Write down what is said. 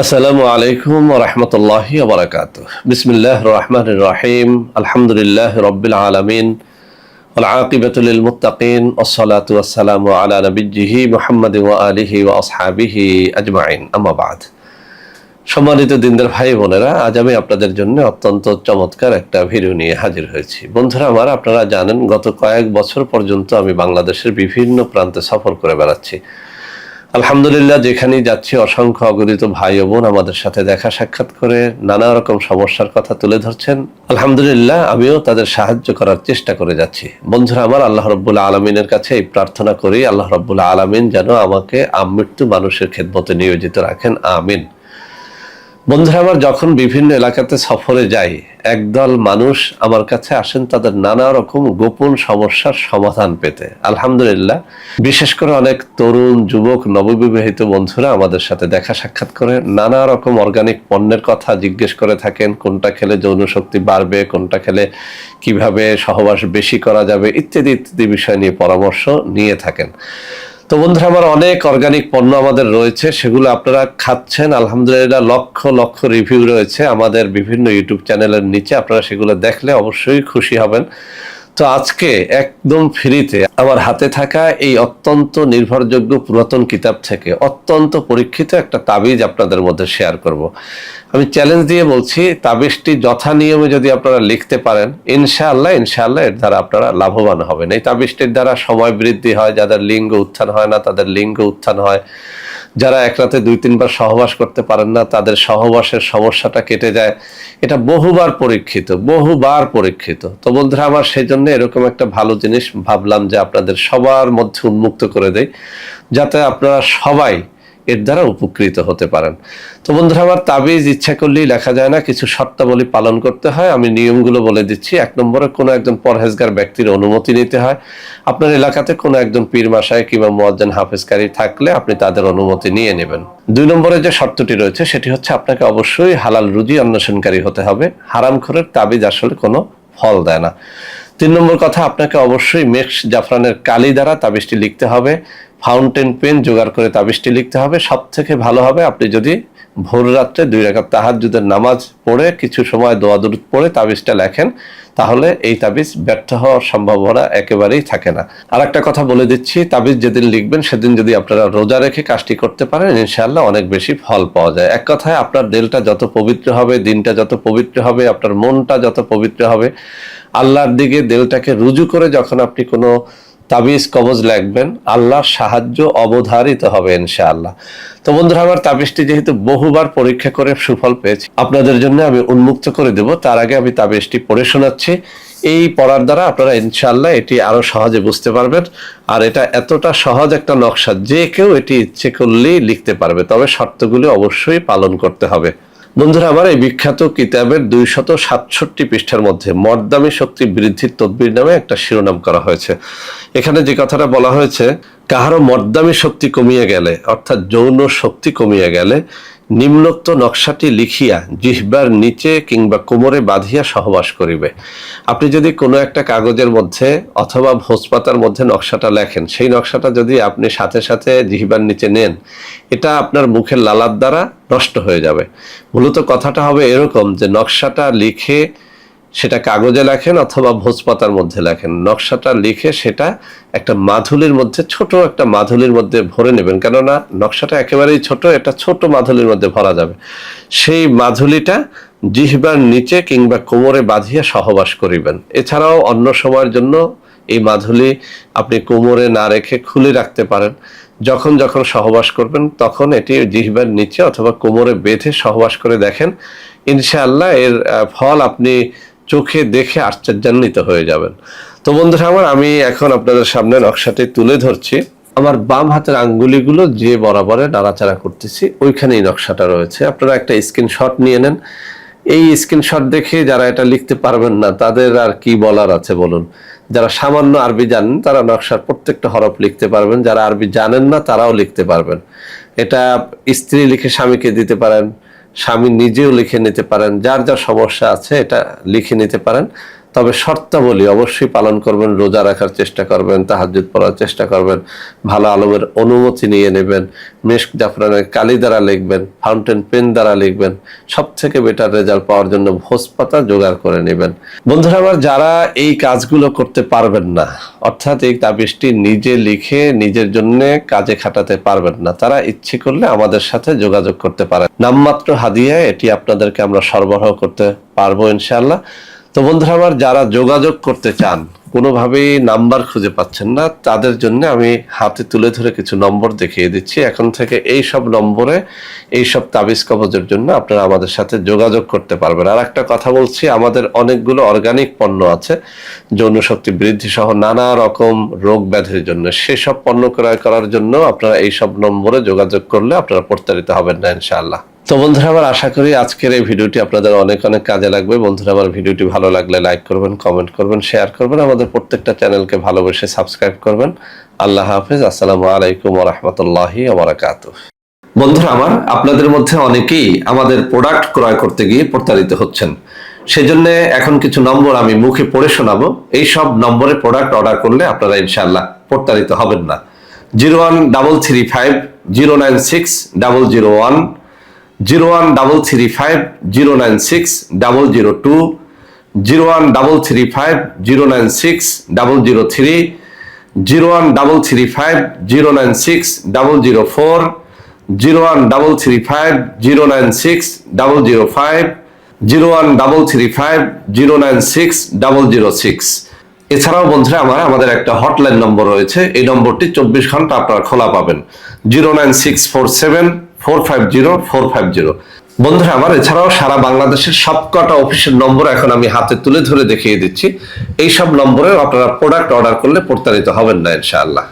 আসসালামু আলাইকুম ওয়া রাহমাতুল্লাহি ওয়া বারাকাতুহু। বিসমিল্লাহির রহমানির রহিম। আলহামদুলিল্লাহি রাব্বিল আলামিন। ওয়াল আকিবাতু লিল মুত্তাকিন। ওয়াসসালাতু ওয়াসসালামু আলা নাবিয়্যিহি মুহাম্মাদিন ওয়া আলিহি ওয়া আসহাবিহি আজমাইন। আম্মা বা'দ। সম্মানিত দিনদার ভাই বোনেরা, আজ আমি আপনাদের জন্য অত্যন্ত চমৎকার একটা ভিডিও নিয়ে হাজির হয়েছি। বন্ধুরা আমার, আপনারা জানেন গত কয়েক বছর পর্যন্ত আমি বাংলাদেশের বিভিন্ন প্রান্তে সফর করে বেড়াচ্ছি। আলহামদুলিল্লাহ, যেখানেই যাচ্ছি অসংখ্য অগণিত ভাই ও বোন আমাদের সাথে দেখা সাক্ষাৎ করে নানা রকম সমস্যার কথা তুলে ধরছেন। আলহামদুলিল্লাহ, আমিও তাদের সাহায্য করার চেষ্টা করে যাচ্ছি। বন্ধুরা আমার, আল্লাহ রাব্বুল আলামিনের কাছে এই প্রার্থনা করি, আল্লাহ রাব্বুল আলামিন যেন আমাকে আমৃত্যু মানুষের খেদমতে নিয়োজিত রাখেন, আমিন। বন্ধুরা আমার, যখন বিভিন্ন এলাকাতে সফরে যাই, একদল মানুষ আমার কাছে আসেন তাদের নানা রকম গোপন সমস্যার সমাধান পেতে। আলহামদুলিল্লাহ, বিশেষ করে অনেক তরুণ যুবক নববিবাহিত বন্ধুরা আমাদের সাথে দেখা সাক্ষাৎ করে নানা রকম অর্গানিক পণ্যের কথা জিজ্ঞেস করে থাকেন। কোনটা খেলে যৌন শক্তি বাড়বে, কোনটা খেলে কিভাবে সহবাস বেশি করা যাবে, ইত্যাদি ইত্যাদি বিষয় নিয়ে পরামর্শ নিয়ে থাকেন। তো বন্ধুরা আমার, অনেক অর্গানিক পণ্য আমাদের রয়েছে, সেগুলো আপনারা খাচ্ছেন। আলহামদুলিল্লাহ, লক্ষ লক্ষ রিভিউ রয়েছে আমাদের বিভিন্ন ইউটিউব চ্যানেলের নিচে। আপনারা সেগুলো দেখলে অবশ্যই খুশি হবেন। তো আজকে একদম ফ্রিতে আমার হাতে থাকা এই অত্যন্ত নির্ভরযোগ্য পুরাতন কিতাব থেকে অত্যন্ত পরীক্ষিত একটা তাবিজ আপনাদের মধ্যে শেয়ার করব। আমি চ্যালেঞ্জ দিয়ে বলছি, তাবিজটি যথা নিয়মে যদি আপনারা লিখতে পারেন, ইনশাআল্লাহ এর দ্বারা আপনারা লাভবান হবেন। এই তাবিজটির দ্বারা সময় বৃদ্ধি হয়, যাদের লিঙ্গ উত্থান হয় না তাদের লিঙ্গ উত্থান হয়, যারা এক রাতে 2-3 বার সহবাস করতে পারেন না তাদের সহবাসের সমস্যাটা কেটে যায়। এটা বহুবার পরীক্ষিত। তো বন্ধুরা আমার, সেই জন্য এরকম একটা ভালো জিনিস ভাবলাম যে আপনাদের সবার মধ্যে উন্মুক্ত করে দেই, যাতে আপনারা সবাই এর দ্বারা উপকৃত হতে পারেন। তো বন্ধুরা আমার, তাবিজ ইচ্ছা করলেই লেখা যায় না, কিছু শর্তাবলী পালন করতে হয়। আমি নিয়মগুলো বলে দিচ্ছি। 1 নম্বরে কোনো একজন পরহেজগার ব্যক্তির অনুমতি নিতে হয়। আপনার এলাকাতে কোনো একজন পীর মাশায়েখ কিংবা মুয়াজ্জিন হাফেজকারী থাকলে আপনি তাদের অনুমতি নিয়ে নেবেন। 2 নম্বরে যে শর্তটি রয়েছে সেটি হচ্ছে আপনাকে অবশ্যই হালাল রুজি অন্বেষণকারী হতে হবে। হারামখোরের তাবিজ আসলে কোনো ফল দেয় না। 3 নম্বর কথা, আপনাকে অবশ্যই মেক্স জাফরানের কালি দ্বারা তাবিজটি লিখতে হবে। ফাউন্টেন পেন জোগাড় করে তাবিজটি লিখতে হবে। সব থেকে ভালো হবে আপনি যদি ভোর রাত্রে 2 রাকাত তাহাজ্জুদের নামাজ পড়ে কিছু সময় দোয়া দুরূদ পড়ে তাবিজটা লেখেন, তাহলে এই তাবিজ ব্যর্থ হওয়ার সম্ভাবনা একেবারেই থাকে না। আর একটা কথা বলে দিচ্ছি, তাবিজ যেদিন লিখবেন সেদিন যদি আপনারা রোজা রেখে কাজটি করতে পারেন, ইনশাআল্লাহ অনেক বেশি ফল পাওয়া যায়। এক কথায়, আপনার দিলটা যত পবিত্র হবে, দিনটা যত পবিত্র হবে, আপনার মনটা যত পবিত্র হবে, আল্লাহর দিকে দিলটাকে রুজু করে যখন আপনি কোনো তাবিজ কবজ লিখবেন, আল্লাহর সাহায্য অবধারিত হবে ইনশাআল্লাহ। তো বন্ধুরা আমার, তাবিজটি যেহেতু বহুবার পরীক্ষা করে সুফল পেয়েছি, আপনাদের জন্য আমি উন্মুক্ত করে দেব। তার আগে আমি তাবিজটি পড়ে শোনাচ্ছি। এই পড়ার দ্বারা আপনারা ইনশাআল্লাহ এটি আরো সহজে বুঝতে পারবেন। আর এটা এতটা সহজ একটা নকশা, যে কেউ এটি ইচ্ছে করলেই লিখতে পারবে, তবে শর্তগুলি অবশ্যই পালন করতে হবে। বন্ধুরা আমার, এই বিখ্যাত কিতাবের 267 পৃষ্ঠার মধ্যে মর্দামি শক্তি বৃদ্ধির তদবির নামে একটা শিরোনাম করা হয়েছে। এখানে যে কথাটা বলা হয়েছে, কাহারও মর্দামি শক্তি কমিয়ে গেলে, অর্থাৎ যৌন শক্তি কমিয়ে গেলে, নিম্নোক্ত নকশাটি লিখিয়া জিহ্বার নিচে কিংবা কোমরে বাঁধিয়া সহবাস করিবে। আপনি যদি কোনো একটা কাগজের মধ্যে অথবা ভোজপাতার মধ্যে নকশাটা লেখেন, সেই নকশাটা যদি আপনি সাথে সাথে জিহ্বার নিচে নেন, এটা আপনার মুখের লালার দ্বারা নষ্ট হয়ে যাবে। মূলত কথাটা হবে এরকম যে নকশাটা লিখে সেটা কাগজে লেখেন অথবা ভোজপাতার মধ্যে লেখেন, নকশাটা লিখে সেটা একটা মাধুলির মধ্যে, ছোট একটা মাধুলির মধ্যে ভরে নেবেন। কেননা নকশাটা একেবারেই ছোট, এটা ছোট মাধুলির মধ্যে ভরা যাবে। সেই মাধুলিটা জিহ্বার নিচে কিংবা কোমরে বাঁধিয়া সহবাস করিবেন। এছাড়াও অন্য সময়ের জন্য এই মাধুলি আপনি কোমরে না রেখে খুলে রাখতে পারেন। যখন যখন সহবাস করবেন তখন এটি জিহ্বার নিচে অথবা কোমরে বেঁধে সহবাস করে দেখেন, ইনশাআল্লাহ এর ফল আপনি চোখে দেখে আশ্চর্যান্বিত হয়ে যাবেন। তো বন্ধুরা আমার, আমি এখন আপনাদের সামনে নকশাটি তুলে ধরছি। আমার বাম হাতের আঙ্গুলিগুলো যে বরাবরে নাড়াচাড়া করতেছি, ওইখানেই নকশাটা রয়েছে। আপনারা একটা স্ক্রিনশট নিয়ে নেন। এই স্ক্রিনশট দেখে যারা এটা লিখতে পারবেন না, তাদের আর কি বলার আছে বলুন। যারা সামান্য আরবি জানেন তারা নকশার প্রত্যেকটা হরফ লিখতে পারবেন, যারা আরবি জানেন না তারাও লিখতে পারবেন। এটা স্ত্রী লিখে স্বামীকে দিতে পারেন, স্বামী নিজেও লিখে নিতে পারেন, যার যা সমস্যা আছে এটা লিখে নিতে পারেন। তবে শর্তাবলী অবশ্যই পালন করবেন, রোজা রাখার চেষ্টা করবেন, তাহাজ্জুদ পড়ার চেষ্টা করবেন, ভালো আলমের অনুমতি নিয়ে নেবেন, মেশক জাফরানের কালি দ্বারা লিখবেন, ফাউন্টেন পেন দ্বারা লিখবেন, সব থেকে বেটার রেজাল্ট পাওয়ার জন্য ভোজ পাতা জোগাড় করে নেবেন। বন্ধুরা আমার, যারা এই কাজগুলো করতে পারবেন না, অর্থাৎ এই তাবিজটি নিজে লিখে নিজের জন্য কাজে খাটাতে পারবেন না, তারা ইচ্ছে করলে আমাদের সাথে যোগাযোগ করতে পারেন। নামমাত্র হাদিয়ায় এটি আপনাদেরকে আমরা সরবরাহ করতে পারবো ইনশাআল্লাহ। তো বন্ধুরা আমার, যারা যোগাযোগ করতে চান, কোনোভাবেই নাম্বার খুঁজে পাচ্ছেন না, তাদের জন্য আমি হাতে তুলে ধরে কিছু নম্বর দেখিয়ে দিচ্ছি। এখন থেকে এই সব নম্বরে এই সব তাবিজ কবজের জন্য আপনারা আমাদের সাথে যোগাযোগ করতে পারবেন। আর একটা কথা বলছি, আমাদের অনেকগুলো অর্গানিক পণ্য আছে যৌন শক্তি বৃদ্ধি সহ নানা রকম রোগ ব্যাধির জন্য। সেসব পণ্য ক্রয় করার জন্য আপনারা এই সব নম্বরে যোগাযোগ করলে আপনারা প্রতারিত হবেন না ইনশাআল্লাহ। তো বন্ধুরা আমার, আশা করি আজকের এই ভিডিওটি আপনাদের অনেক অনেক কাজে লাগবে। বন্ধুরা আমার, ভিডিওটি ভালো লাগলে লাইক করবেন, কমেন্ট করবেন, শেয়ার করবেন, আমাদের প্রত্যেকটা চ্যানেলকে ভালোবেসে সাবস্ক্রাইব করবেন। আল্লাহ হাফেজ। আসসালামু আলাইকুম ওয়া রাহমাতুল্লাহি ওয়া বারাকাতুহু। বন্ধুরা আমার, আপনাদের মধ্যে অনেকেই আমাদের প্রোডাক্ট ক্রয় করতে গিয়ে প্রতারিত হচ্ছেন। সেজন্য এখন কিছু নম্বর আমি মুখে পড়ে শোনাবো। এই সব নম্বরে প্রোডাক্ট অর্ডার করলে আপনারা ইনশাআল্লাহ প্রতারিত হবেন না। 01335096 0135096 0135096 003 0135096 004 0135096 005 0135096 006। এছাড়াও বন্ধুরা আমার, আমাদের একটা হটলাইন নম্বর রয়েছে। এই নম্বরটি 24 ঘন্টা আপনারা খোলা পাবেন। 09647450450। বন্ধুরা আমার, এছাড়াও সারা বাংলাদেশের সবকটা অফিসের নম্বর এখন আমি হাতে তুলে ধরে দেখিয়ে দিচ্ছি। এই সব নম্বরে আপনারা প্রোডাক্ট অর্ডার করলে প্রতারিত হবেন না ইনশাআল্লাহ।